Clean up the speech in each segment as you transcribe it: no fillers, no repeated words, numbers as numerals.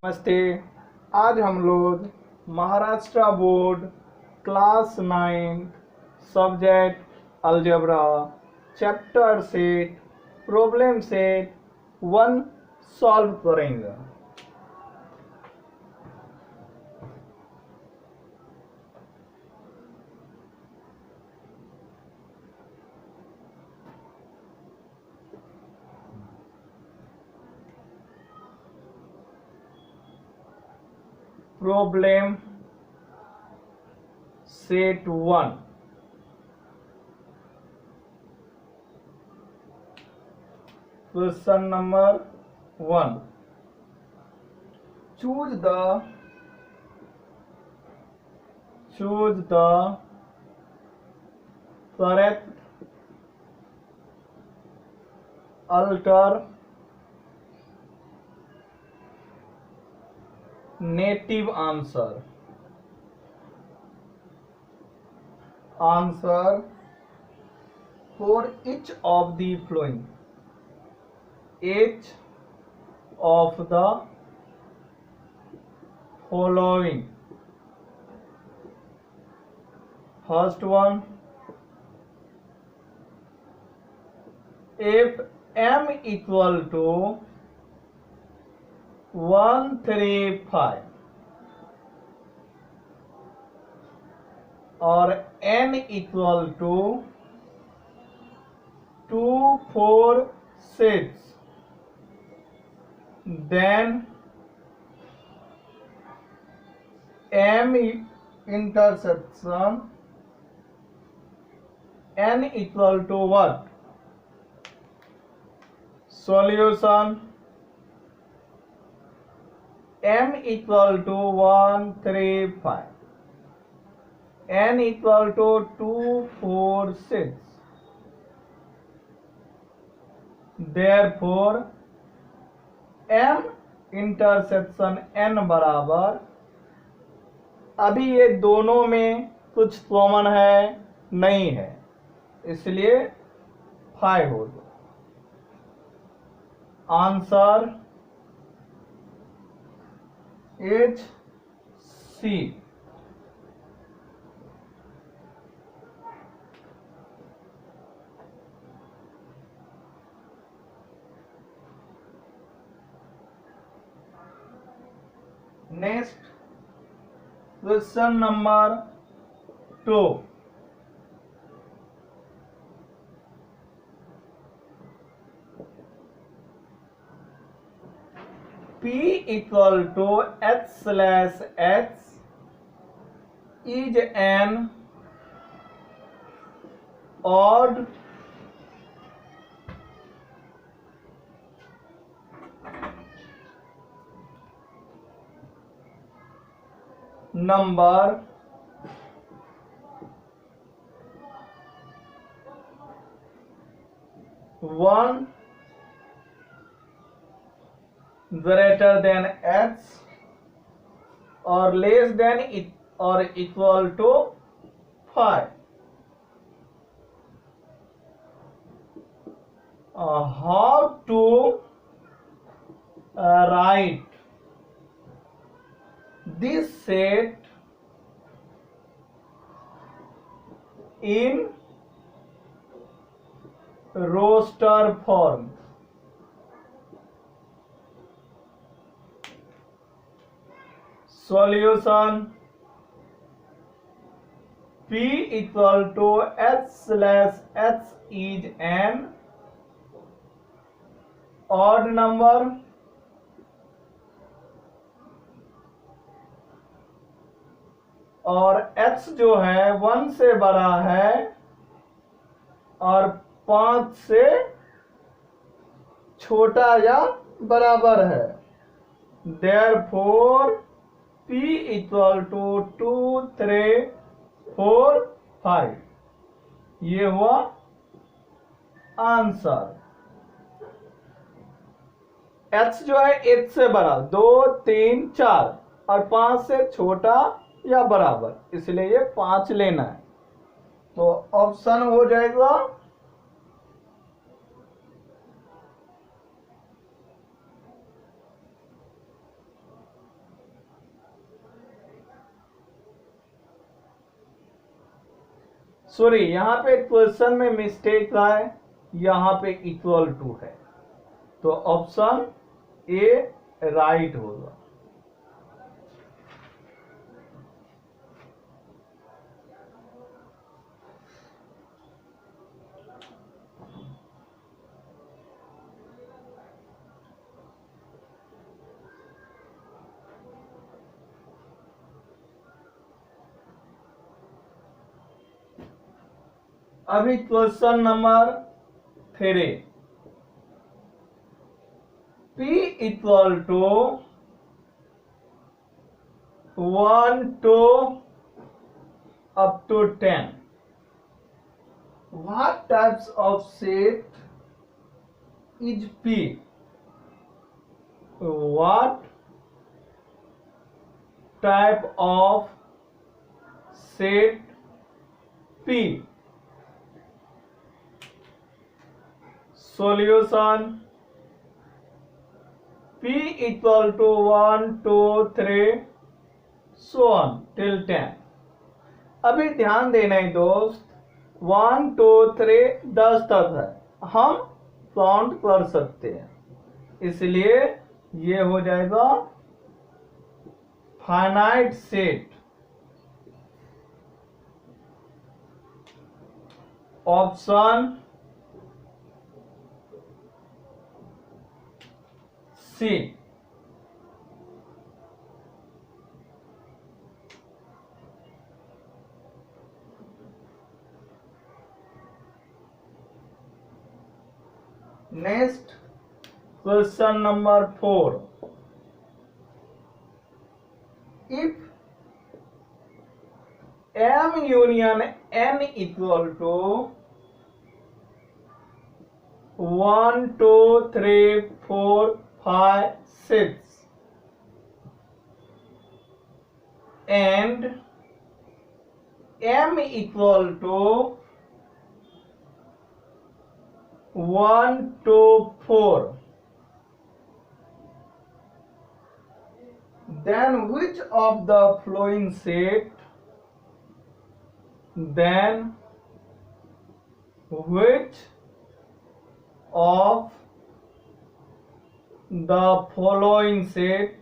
नमस्ते। आज हम लोग Maharashtra board class 9 subject algebra chapter set problem set 1 solve करेंगे। Problem set 1। Question number 1। choose the correct alternative answer for each of the following. Each of the following. First one, if m equal to 135 और n equal to 246, then m intersection n equal to what? Solution m equal to 135, n equal to 246. Therefore m intersection n बराबर, अभी ये दोनों में कुछ common है नहीं है, इसलिए 5 हो गया। Answer H C. Next question number 2। P equal to h/x is an odd number one greater than x or less than it or equal to 5. How to write this set in roster form? Solution P equal to h/x is an odd number और x जो है 1 से बड़ा है और 5 से छोटा या बराबर है। Therefore P equal to 2, 3, 4, 5। ये हुआ आंसर। x जो है 1 से बड़ा 2, 3, 4 और 5 से छोटा या बराबर, इसलिए ये 5 लेना है। तो ऑप्शन हो जाएगा सॉरी, यहाँ पे क्वेश्चन में मिस्टेक है, यहाँ पे इक्वल टू है, तो ऑप्शन ए राइट होगा। अभी question number 3, P equal to 1 to up to 10. What types of set is P? What type of set P? Solution: P equal to 1 2 3 so on till 10. अभी ध्यान देना है दोस्त, 1 2 3 10 तक है, हम काउंट कर सकते हैं, इसलिए ये हो जाएगा finite set. Option C. Next question number 4, if M union N equal to 1 2 3 4 5 6 and M equal to 1 2 4, then which of the following set which of the following set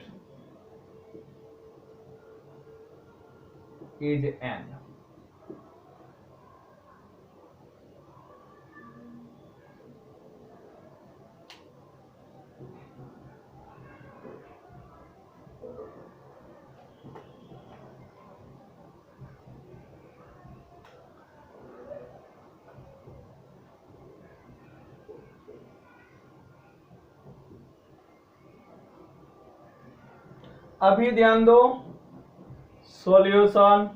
is N? अभी ध्यान दो, सॉल्यूशन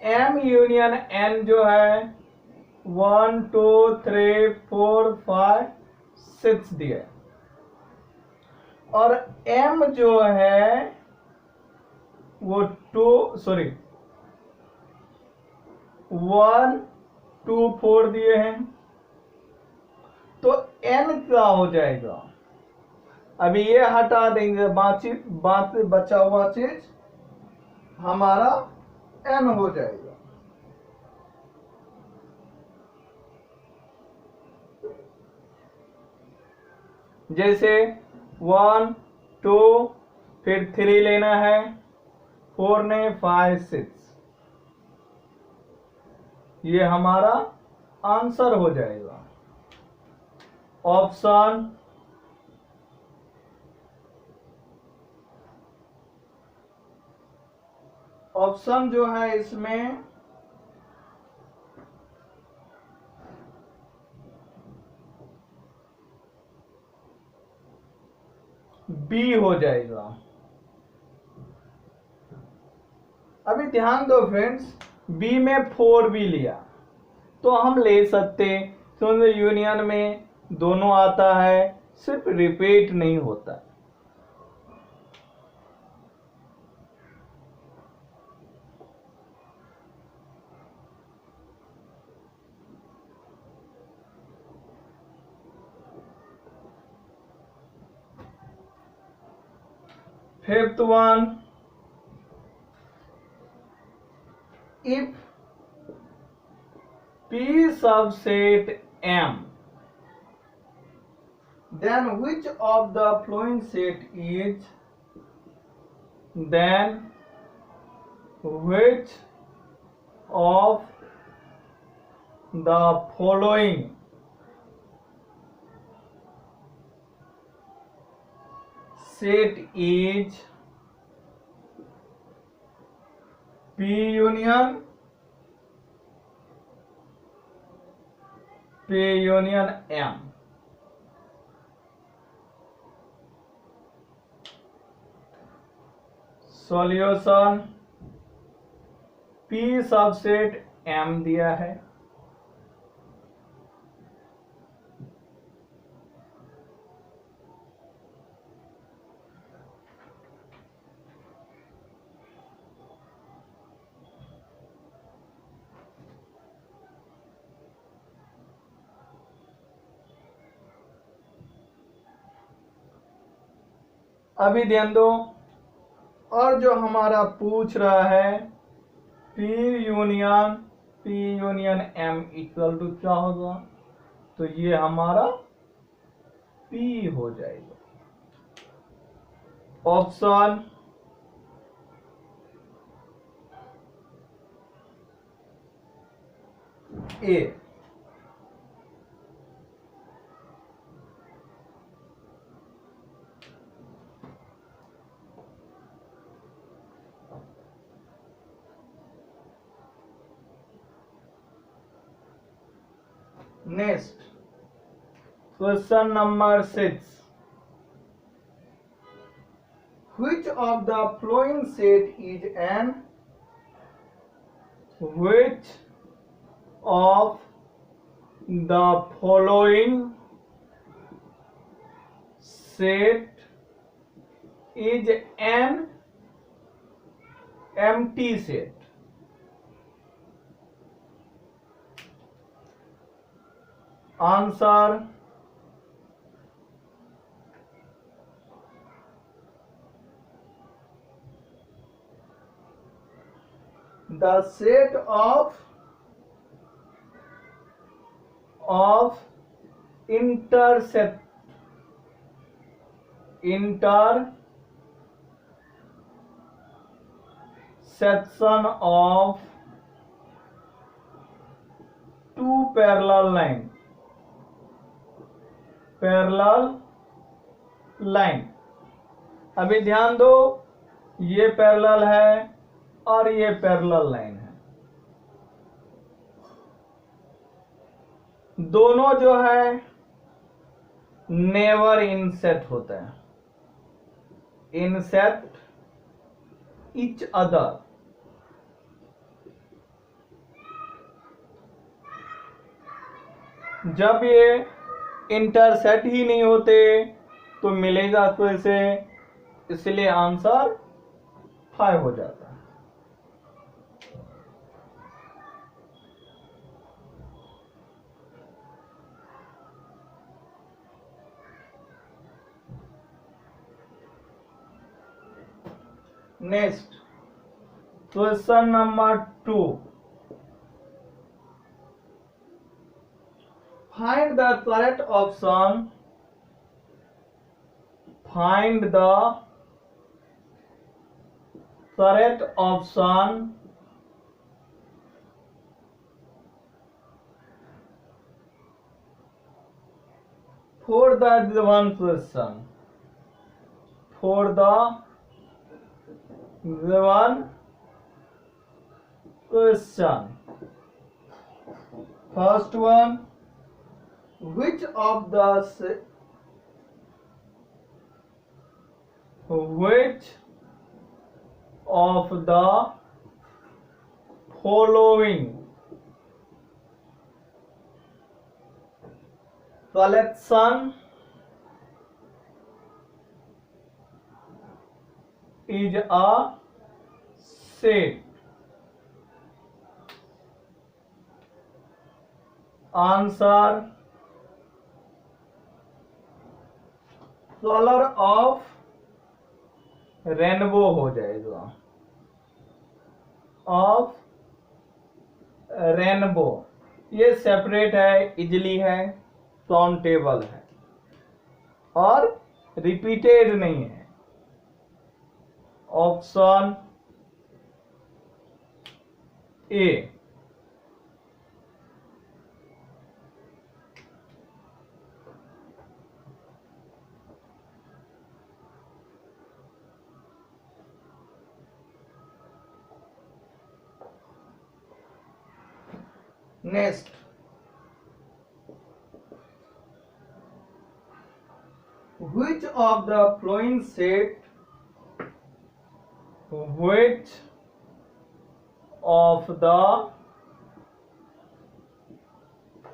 M यूनियन N जो है 1 2 3 4 5 6 दिया, और M जो है वो 1 2 4 दिए हैं, तो N क्या हो जाएगा? अभी ये हटा देंगे, बचा हुआ चीज हमारा N हो जाएगा। जैसे 1 2 फिर 3 लेना है, 4 ने 5 6, ये हमारा आंसर हो जाएगा। ऑप्शन जो है इसमें बी हो जाएगा। अभी ध्यान दो फ्रेंड्स, बी में 4 भी लिया तो हम ले सकते, क्योंकि यूनियन में दोनों आता है, सिर्फ रिपीट नहीं होता। Fifth one, if subset M, then which of the following set is then which of the following set is P union M? Solution P subset M दिया है, अभी ध्यान दो। और जो हमारा पूछ रहा है P union M equal to क्या होगा, तो ये हमारा P हो जाएगा। Option A. Next question number 6, which of the following set is an which of the following set is an empty set? Answer the set of intersection of two parallel line। अभी ध्यान दो, ये parallel है और ये parallel line है, दोनों जो है नेवर इनसेट होता है, इनसेट ईच अदर। जब ये इंटरसेट ही नहीं होते तो मिलेगा तो इसे, इसलिए आंसर 5 हो जाता है। Next question number 2, find the correct option for the given question, first one, which of the following collection is a set? Answer colour of rainbow हो जाएगा, ऑफ रेनबो। ये सेपरेट है, इजली है, काउंटेबल है और रिपीटेड नहीं है। Option A. Next, which of the following set which of the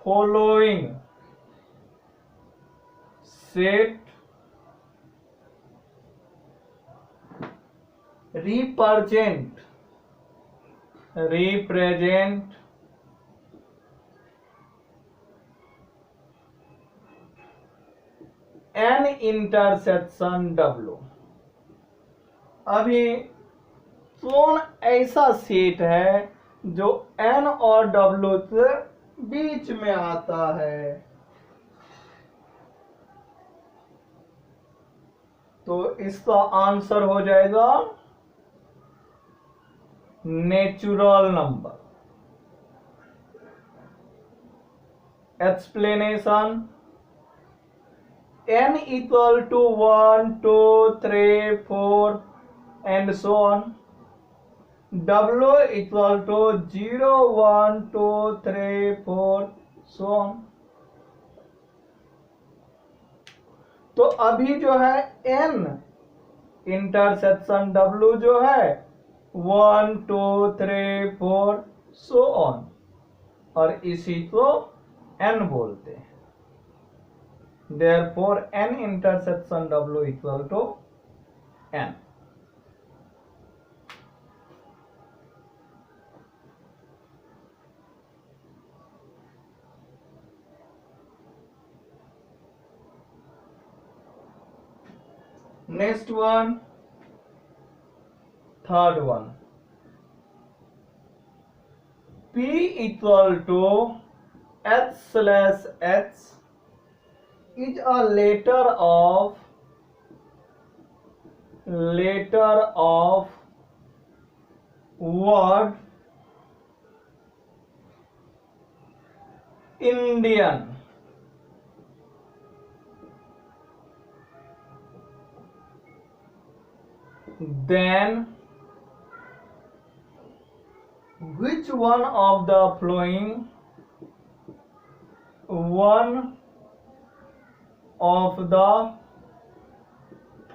following set represent an intersection W। अभी कौन ऐसा सेट है जो N और W के बीच में आता है? तो इसका आंसर हो जाएगा natural number. Explanation, n equal to 1 2 3 4 and so on, w equal to 0 1 2 3 4 so on। तो अभी जो है n इंटरसेक्शन w जो है 1 2 3 4 so on, और इसी को n बोलते हैं। Therefore n intersection w equal to n। Next one, third one, p equal to h/h is a letter of word Indian, then which one of the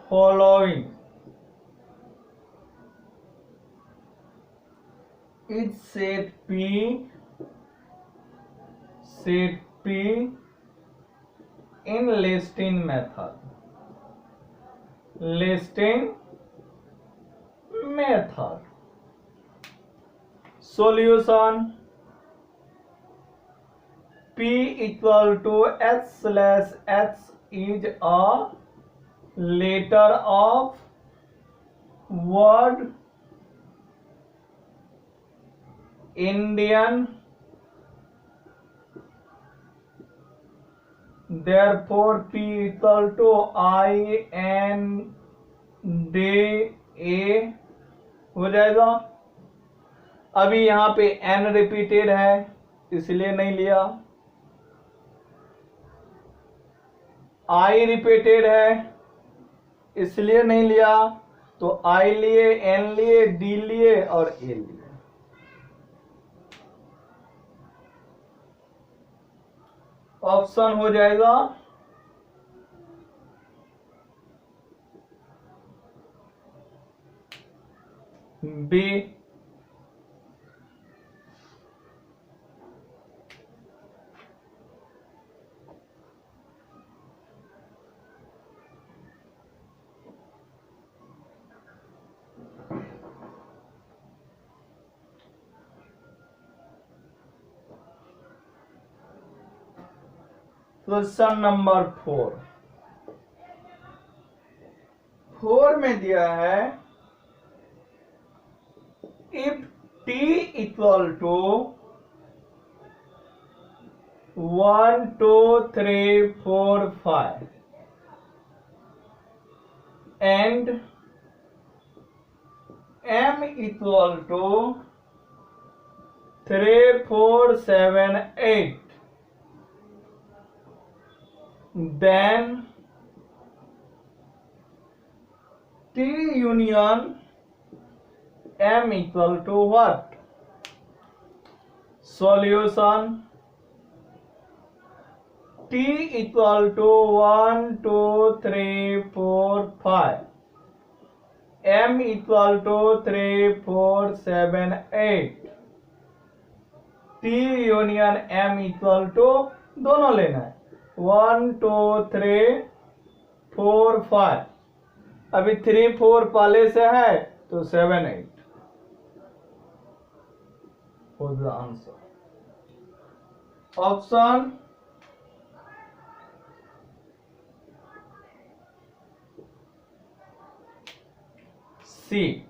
following is set P in listing method? Solution, p equal to h/h is a letter of word Indian, therefore p equal to INDA हो जाएगा। अभी यहाँ पे n repeated है इसलिए नहीं लिया, I repeated है इसलिए नहीं लिया, तो I लिए, N लिए, D लिए और A लिए। ऑप्शन हो जाएगा बी। क्वेश्चन नंबर 4 में दिया है if t equal to 1 2 3 4 5 and m equal to 3 4 7 8, then T union m equal to what? Solution: T equal to 1 2 3 4 5, m equal to 3 4 7 8, T union m equal to दोनों लेना है 1 2 3 4 5, अभी 3 4 पहले से है तो 7 8 was the answer. Option C.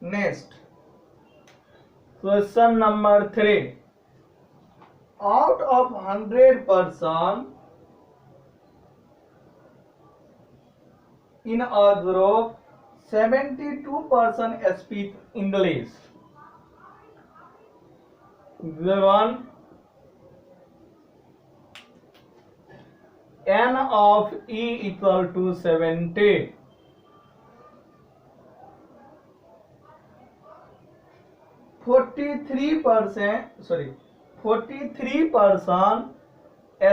Next, question number 3. Out of 100% in a group, 72% speak English. Given n of E equal to 70. Forty-three percent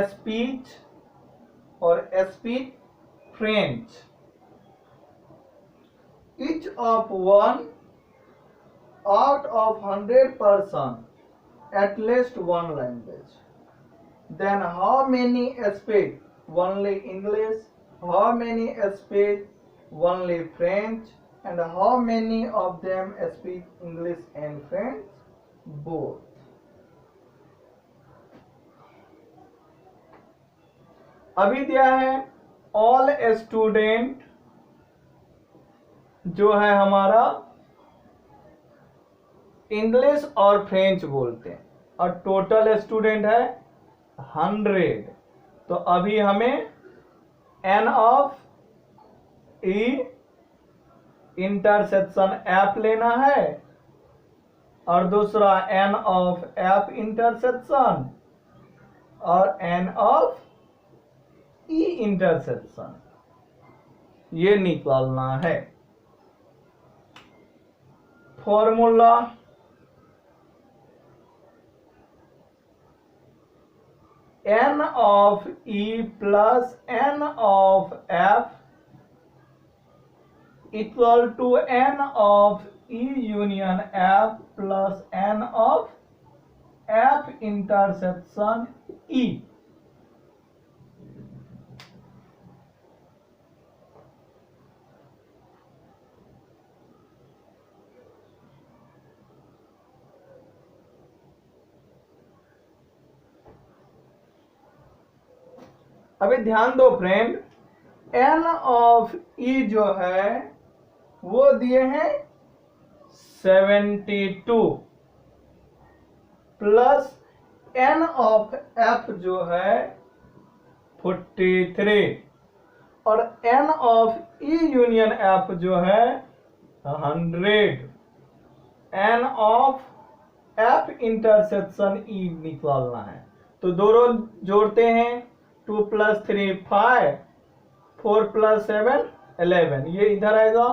speech or speak French. Each of one out of 100% at least one language. Then how many speak only English? How many speak only French? And how many of them speak English and French? Both. अभी दिया है all student जो है हमारा English और French बोलते हैं और टोटल स्टूडेंट है 100। तो अभी हमें n of E intersection F लेना है और दूसरा n ऑफ एफ इंटरसेक्शन और n ऑफ ई इंटरसेक्शन ये निकालना है। Formula n of E plus n of F equal to n of E union F plus n of F intersection E। अभी ध्यान दो फ्रेंड, n ऑफ E जो है वो दिए हैं 72 प्लस n ऑफ F जो है 43 और n of E union F जो है 100। n of F intersection E निकालना है तो दोनों जोड़ते हैं 2 प्लस 3 5, 4 प्लस 7 11, ये इधर आएगा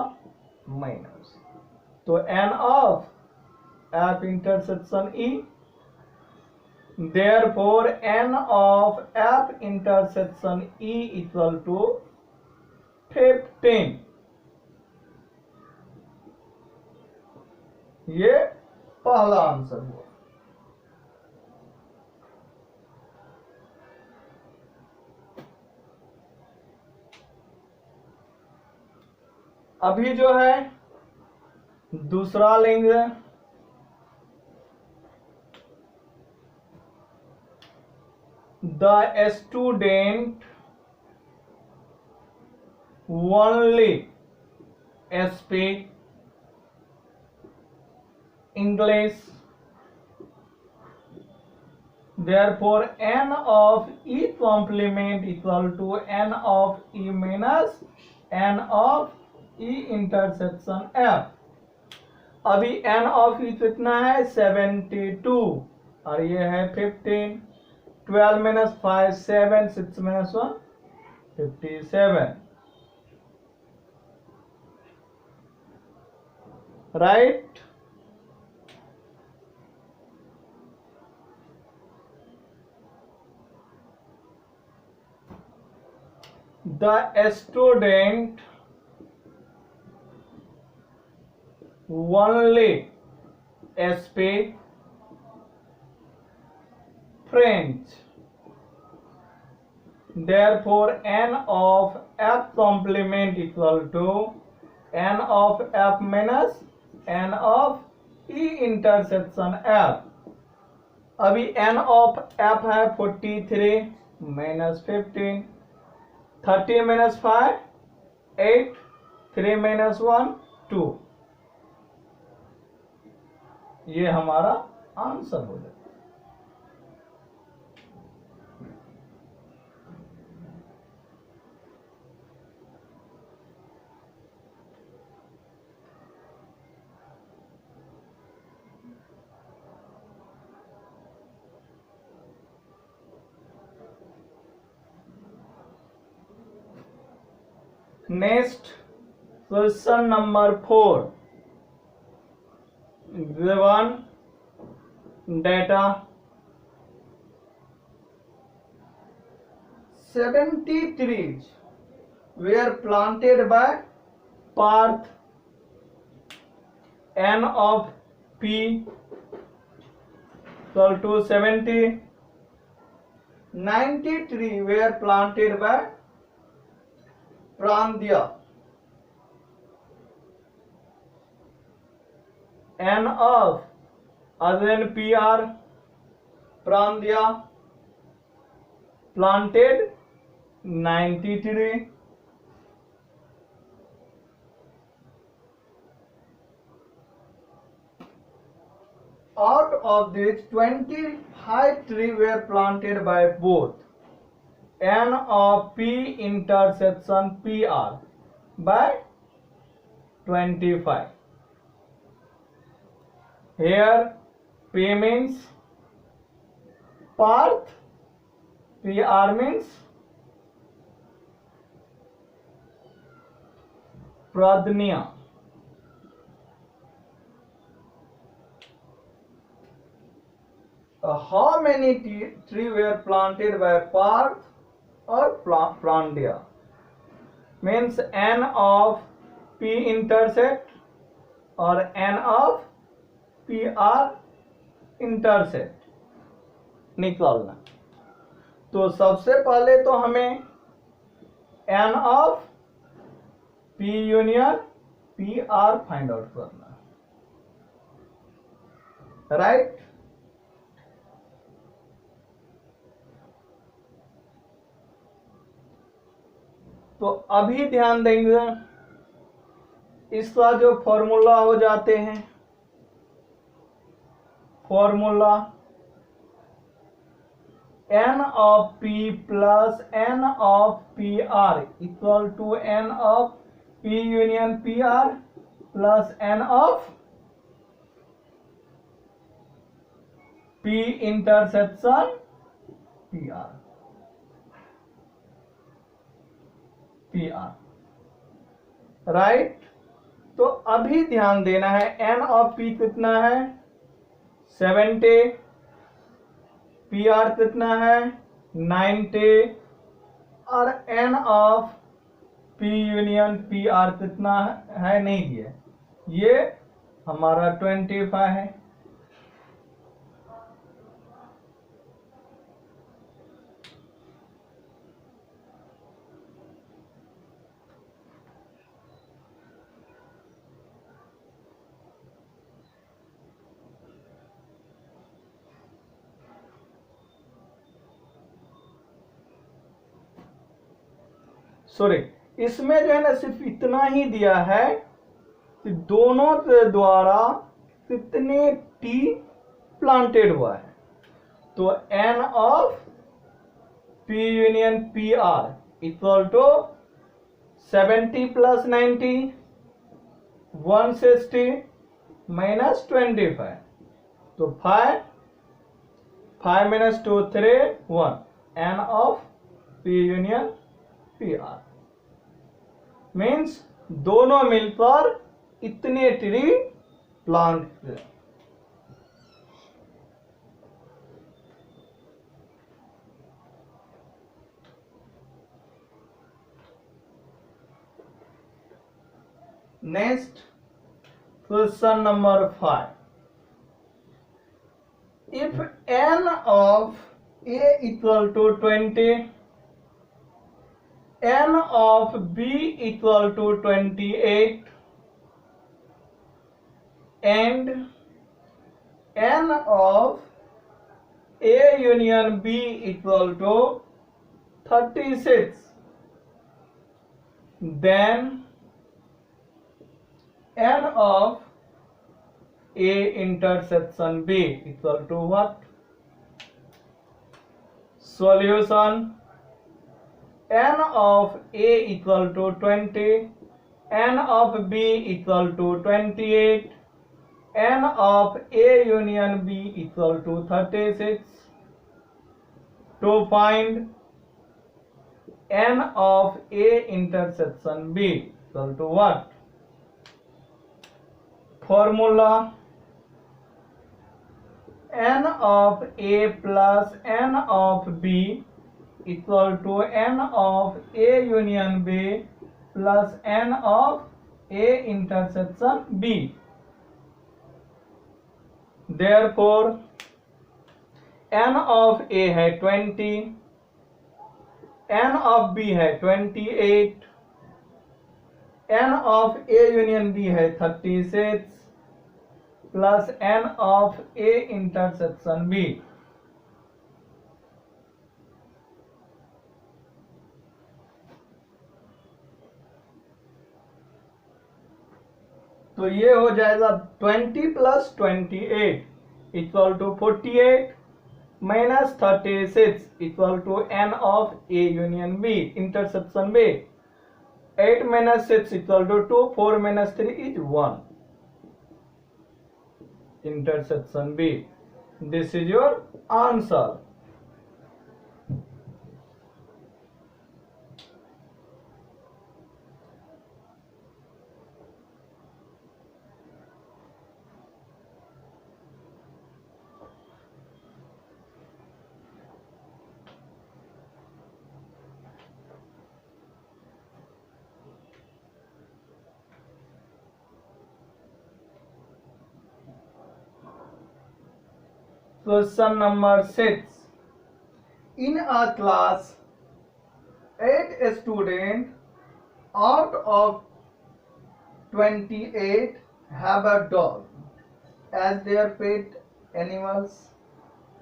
माइनस। तो n of F intersection E, therefore n of F intersection E equal to 15। ये पहला आंसर हुआ। अभी जो है दूसरा लेंगे, The student only speak English. Therefore, n of e complement equal to n of e minus n of e intersection f. अभी n of e कितना है 72 और ये है 15. 12 minus 5 7 6 minus 1 57. Right? The student only speak French. Therefore, n of f complement equal to n of f minus n of e intersection f. अभी n of f है 43 minus 15. 30 minus 5 8. 3 minus 1 2. ये हमारा answer हो जाएगा. Next, question number 4. Given data 70 trees were planted by path n of p equal to 70. 90 trees were planted by Prandya n of again PR Prandya planted 90 trees. Out of these 25 trees were planted by both n of p intersection PR by 25. Here P means path, PR means Pradnya. How many trees were planted by path or Prandya? Means n of p intersect or n of PR intersect निकालना. तो सबसे पहले तो हमें n of p union PR find out करना. Right? तो अभी ध्यान देंगे इसका जो फॉर्मूला हो जाते हैं. Formula n of p plus n of PR equal to n of p union PR plus n of p intersection PR. Right? तो अभी ध्यान देना है n ऑफ p कितना है 70, PR कितना है 90 और n of p union PR कितना है नहीं दिया. ये हमारा 25 है. सॉरी, इसमें जो है ना सिर्फ इतना ही दिया है कि दोनों द्वारा कितने टी प्लांटेड हुआ है। तो N of P union P R equal to 70 plus 90 160 minus 25। तो 5 minus 2 3 1 n of p union p r means दोनों मिलकर इतने tree plant. Next question number 5। If n of A equal to 20, n of B equal to 28, and n of A union B equal to 36, then n of A intersection B equal to what? Solution: n of A equal to 20, n of B equal to 28, n of A union B equal to 36. To find n of A intersection B equal to what? Formula: n of A plus n of B equal to n of A union B plus n of A intersection B. Therefore n of A है 20, n of B है 28, n of A union B है 36 plus n of A intersection B। तो ये हो जाएगा 20 plus 28 equal to 48 minus 36 equal to n of A union B intersection B। 8 minus 6 equal to 2, 4 minus 3 is 1. Intersection B. This is your answer. Question number 6. In a class, 8 students out of 28 have a dog as their pet animals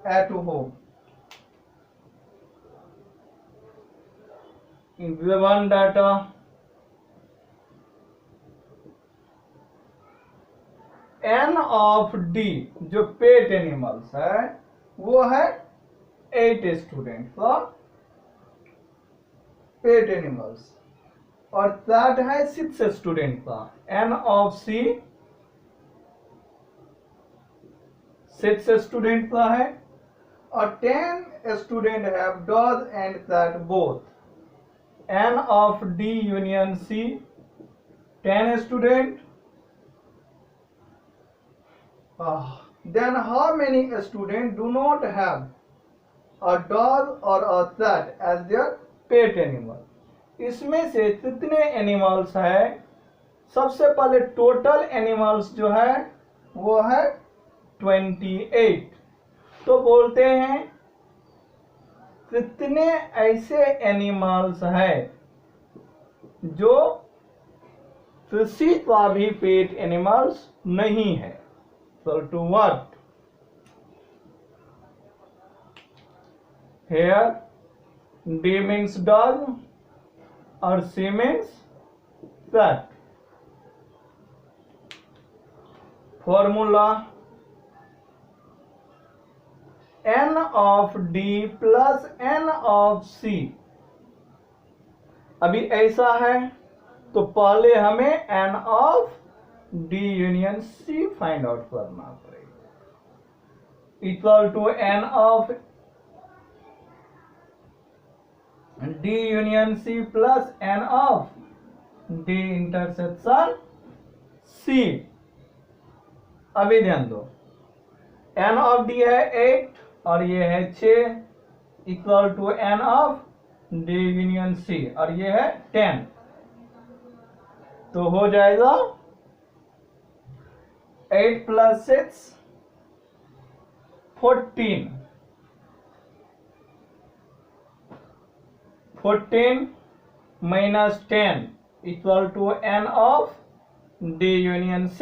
at home. Given data, n of D जो pet animals है वो है 8 student का pet animals, और that है 6 student का। n of C 6 student का है, और 10 student have dog and cat both. n of D union C 10 student. Then how many students do not have a dog or a cat as their pet animal? इसमें से कितने animals है? सबसे पहले total animals जो है वो है 28। तो बोलते हैं कितने ऐसे एनिमल्स है जो किसी का भी पेट एनिमल्स नहीं है। To what? Here D means dog, और C means fat. Formula N of D plus N of C. अभी ऐसा है तो पहले हमें N of D union C find out करना पड़ेगा, equal to N of D union C plus N of D intersection C. अभी ध्यान दो, N of D है 8 और ये है 6, equal to N of D union C और ये है 10. तो हो जाएगा 8 plus 6 14. 14 minus 10 equal to N of D union C.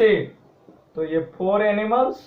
तो ये 4 एनिमल्स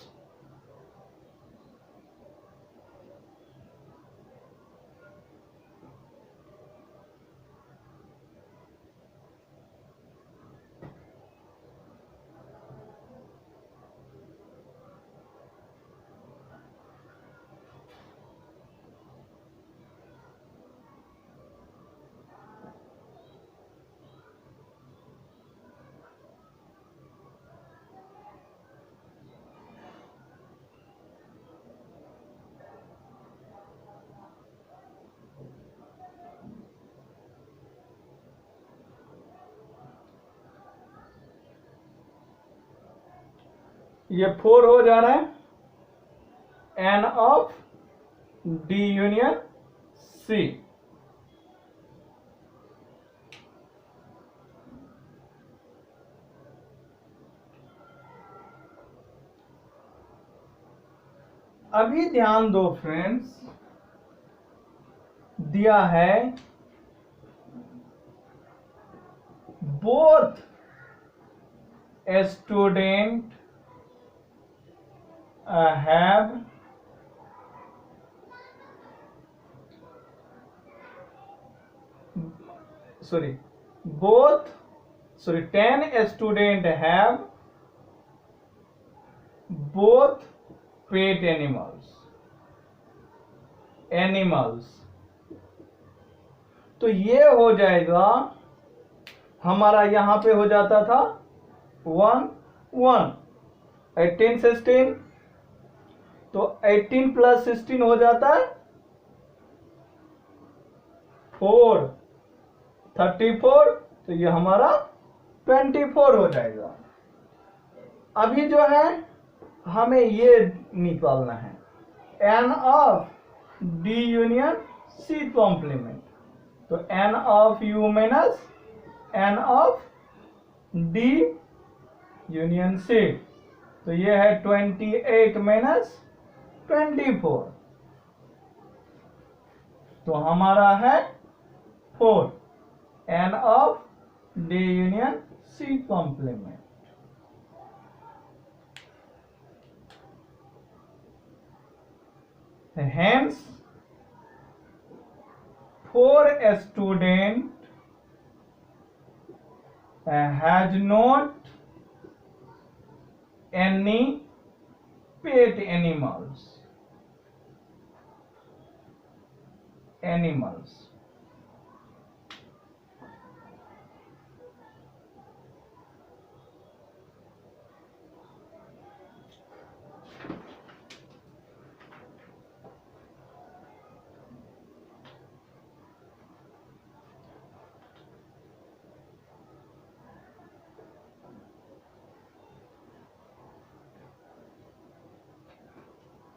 ये 4 हो जा रहा है N of D union C. अभी ध्यान दो फ्रेंड्स, दिया है both student have sorry 10 student have both pet animals. तो ये हो जाएगा, हमारा यहां पे हो जाता था 1 1 18 16, तो 18 प्लस 16 हो जाता है 4 34, तो ये हमारा 24 हो जाएगा. अभी जो है हमें ये निकालना है N of D union C complement. तो N of U minus N of D union C. तो ये है 28 माइनस 24, तो हमारा है 4 N of D union C complement. Hence 4 student has not any pet animals.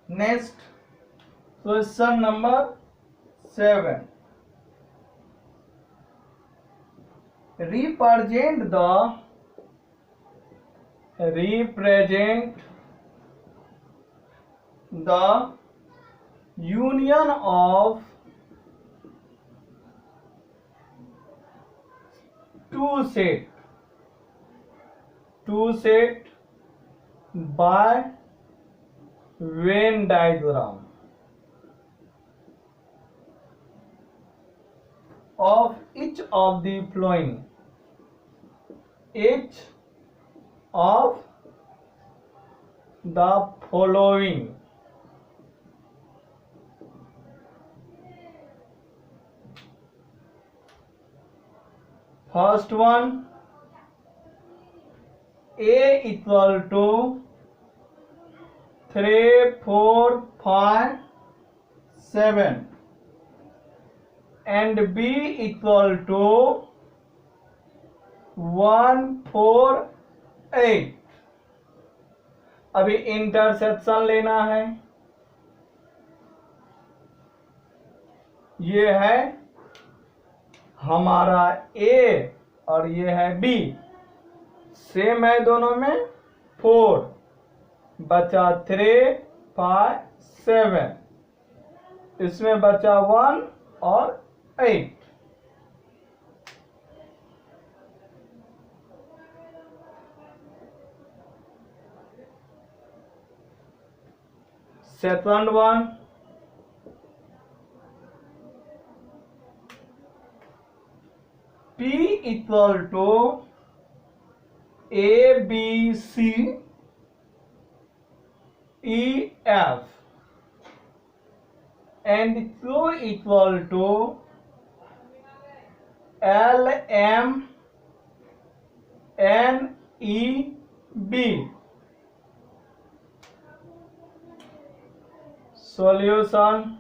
Next, question number 7. Represent the union of two set by Venn diagram of each of the following. Each of the following. First one, A equal to 3, 4, 5, 7 and B equal to 1, 4, 8. अभी interception लेना है। ये है हमारा A और ये है B, same है दोनों में। 4 बचा 3, 5, 7, इसमें बचा 1 और 8। Second one, P equal to A, B, C, E, F and Q equal to L, M, N, E, B. Solution.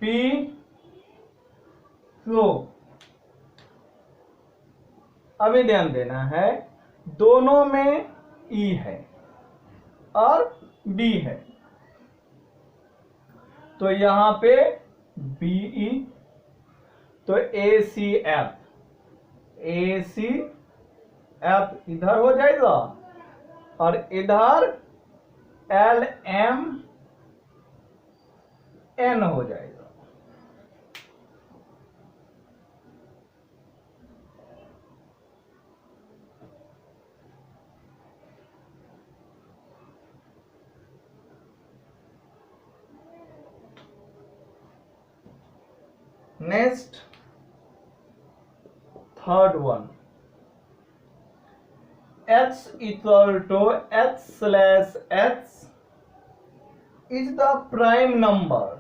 P, Q। अभी ध्यान देना है, दोनों में E है और B है, तो यहां पे BE, तो ACF, ACF इधर हो जाएगा और इधर LMN हो जाएगा। Next, third one, X equal to X slash X is the prime number,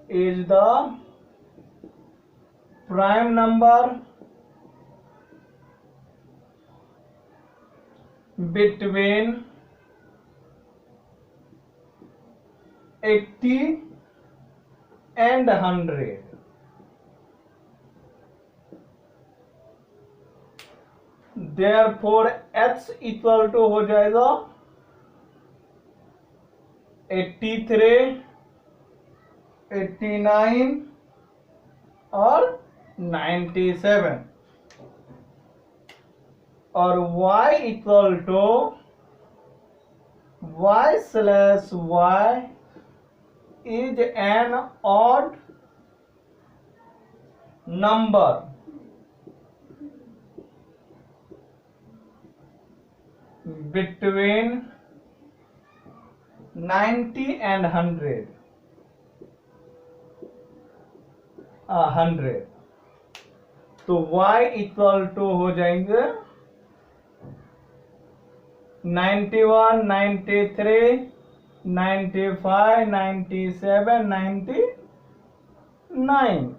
is the prime number between 80 and 100। Therefore X equal to हो जाएगा 83, 89 और 97 और Y equal to Y slash Y is an odd number between 90 and 100। तो y equal to हो जाएंगे 91, 93, 95, 97, 99।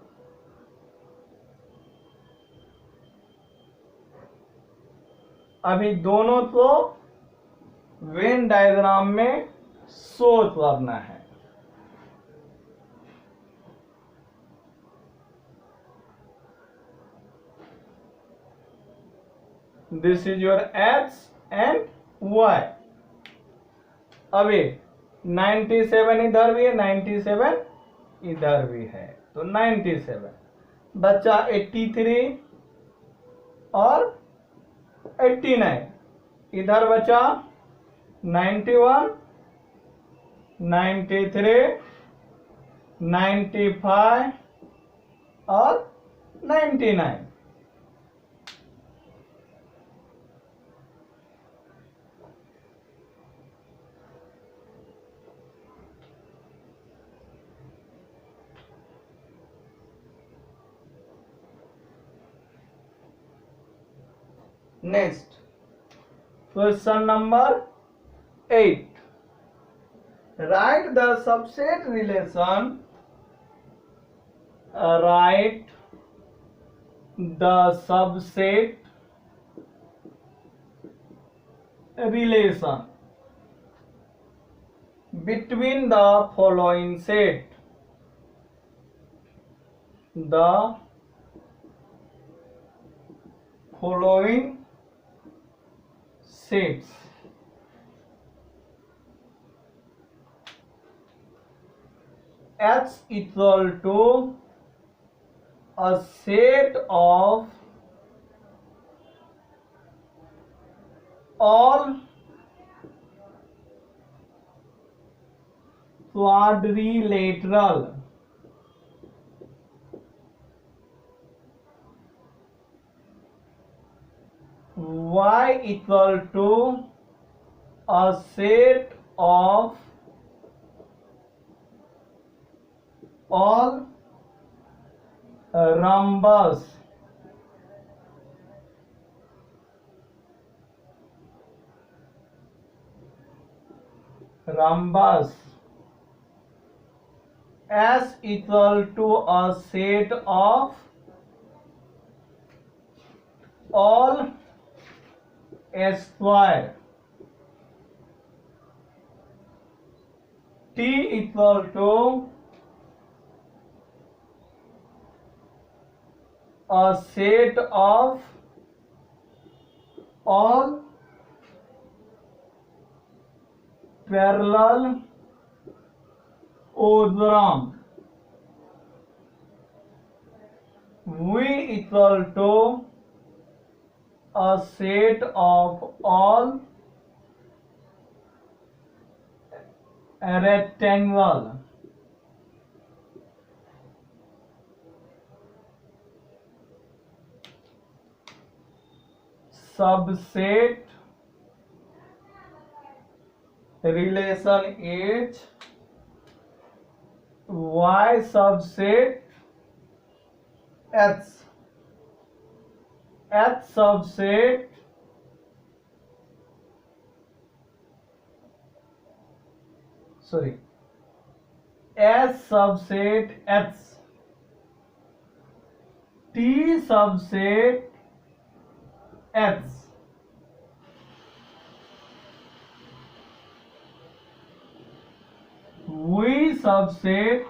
अभी दोनों को वेन डायग्राम में शो करना है। This is your x and y. अभी 97 इधर भी है, 97 इधर भी है, तो 97 बच्चा 83 और 89, इधर बचा 91, 93, 95 और 99। Next, question number 8. Write the subset relation. Write the subset relation between the following set. The following sets. H equal to a set of all quadrilateral y equal to a set of all rhombus S equal to a set of all square. T equal to a set of all parallel ogram. V equal to a set of all rectangle. Subset relation H, Y subset H, H subset S subset H, T subset H, V subset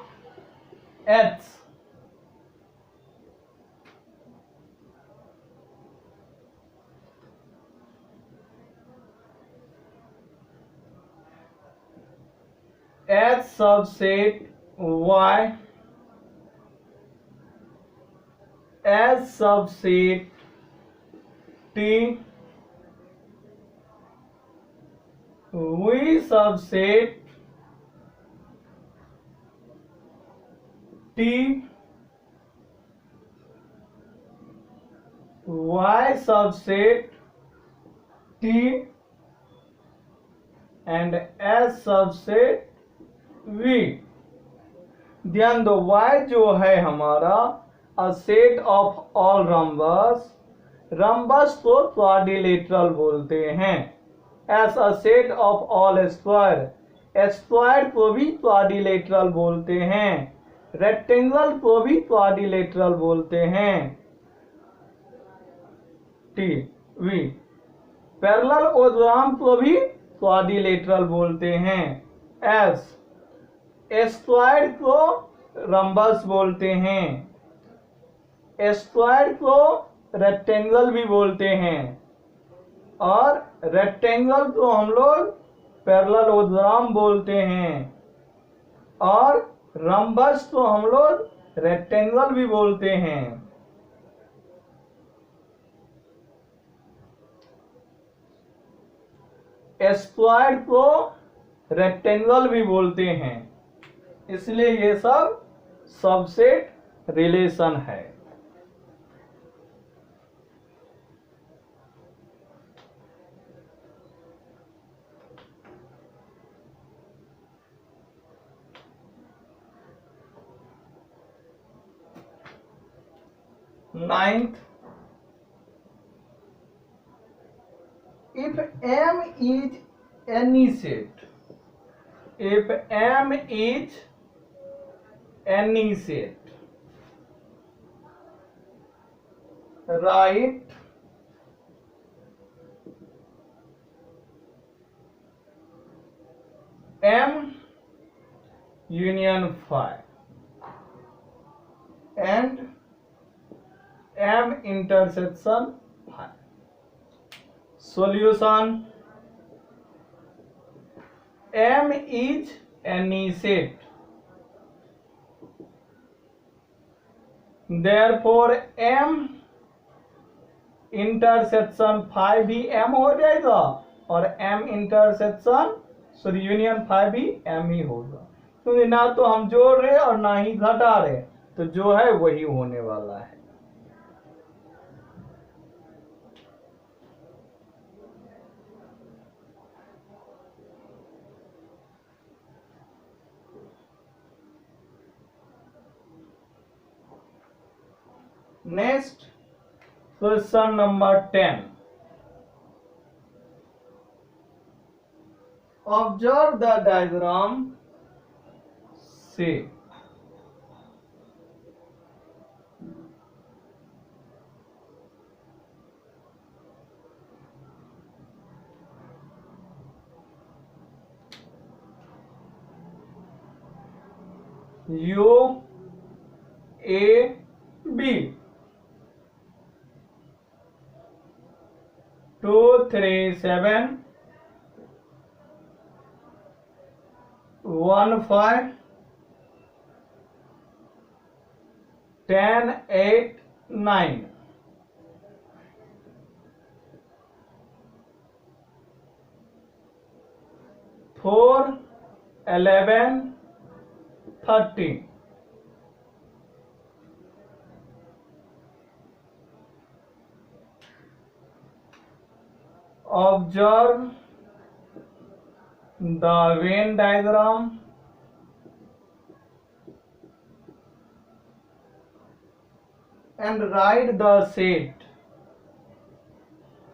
H, H subset Y, S subset T, V subset T, Y subset T and S subset V. ध्यान दो, Y जो है हमारा a set of all rhombus, rhombus को quadrilateral बोलते हैं. S a set of all square, square को भी क्वाड्रिलेटरल बोलते हैं. रेक्टेंगल को भी क्वाड्रिलेटरल बोलते हैं. T V. पैरेलल ओग्राम को भी क्वाड्रिलेटरल बोलते हैं. एस. स्क्वायर को रम्बस बोलते हैं. स्क्वायर को रेक्टेंगल भी बोलते हैं और रेक्टेंगल को हम लोग पैरेलल ओग्राम बोलते हैं और रम्बस को हम लोग रेक्टेंगल भी बोलते हैं. स्क्वायर को रेक्टेंगल भी बोलते हैं, इसलिए ये सब सबसेट रिलेशन है. Ninth, is any set, if M is any set, write M union phi and M intersection phi. Solution: M is any set, therefore M intersection phi भी M हो जाएगा और M इंटरसेक्शन यूनियन फाइव भी M ही होगा, क्योंकि ना तो हम जोड़ रहे और ना ही घटा रहे, तो जो है वही होने वाला है। Next question number 10. Observe the diagram. See. U A B 2 3 7 1 5 10 8 9 4 11 13. Observe the Venn diagram. And write the set.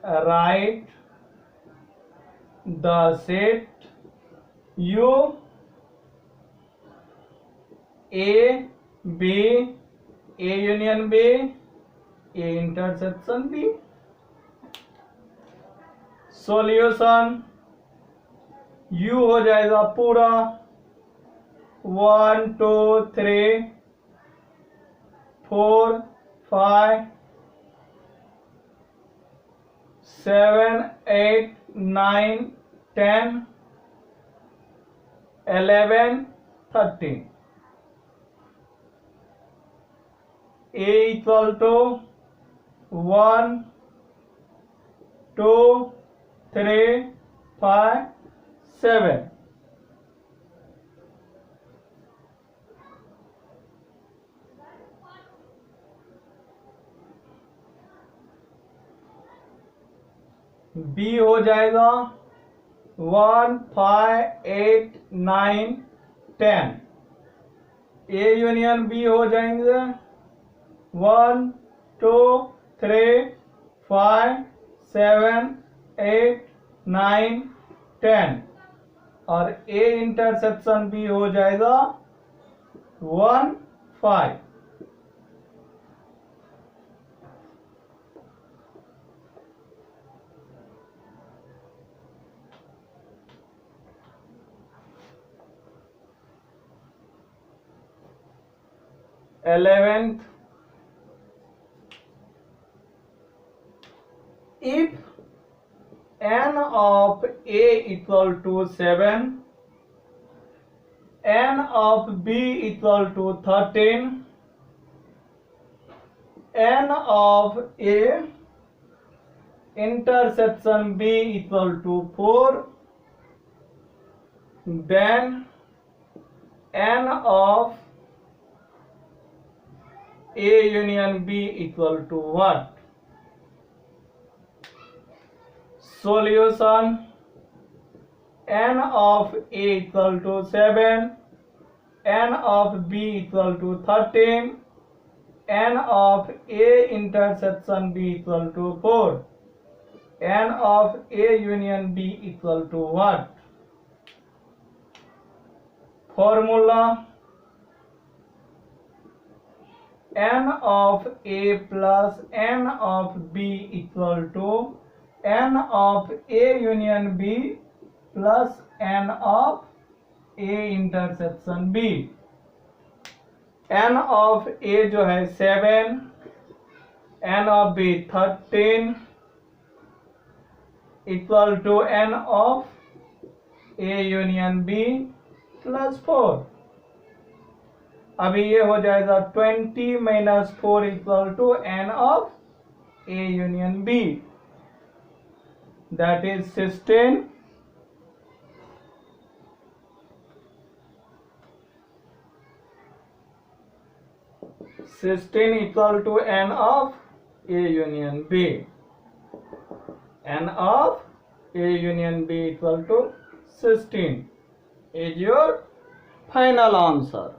Write the set U A B A union B A intersection B. Solution U हो जाएगा पूरा 1 2 3 4 5 7 8 9 10 11 13. A equal to 1 2 3 5 7. B हो जाएगा 1 5 8 9 10. A union B हो जाएंगे 1 2 3 5 7 8 9 10 और A intersection B हो जाएगा 1 5. Eleventh, if n of A equal to 7, n of B equal to 13, n of A intersection B equal to 4, then n of A union B equal to what? Solution: n of A equal to 7, n of B equal to 13, n of A intersection B equal to 4. n of A union B equal to what? Formula n of A plus n of B equal to n of A union B plus n of A intersection B. n of A जो है 7, n of B 13 equal to n of A union B plus 4. अभी ये हो जाएगा 20 minus 4 equal to n of A union B, that is 16. 16 equal to n of A union B. N of A union B equal to 16 is your final answer.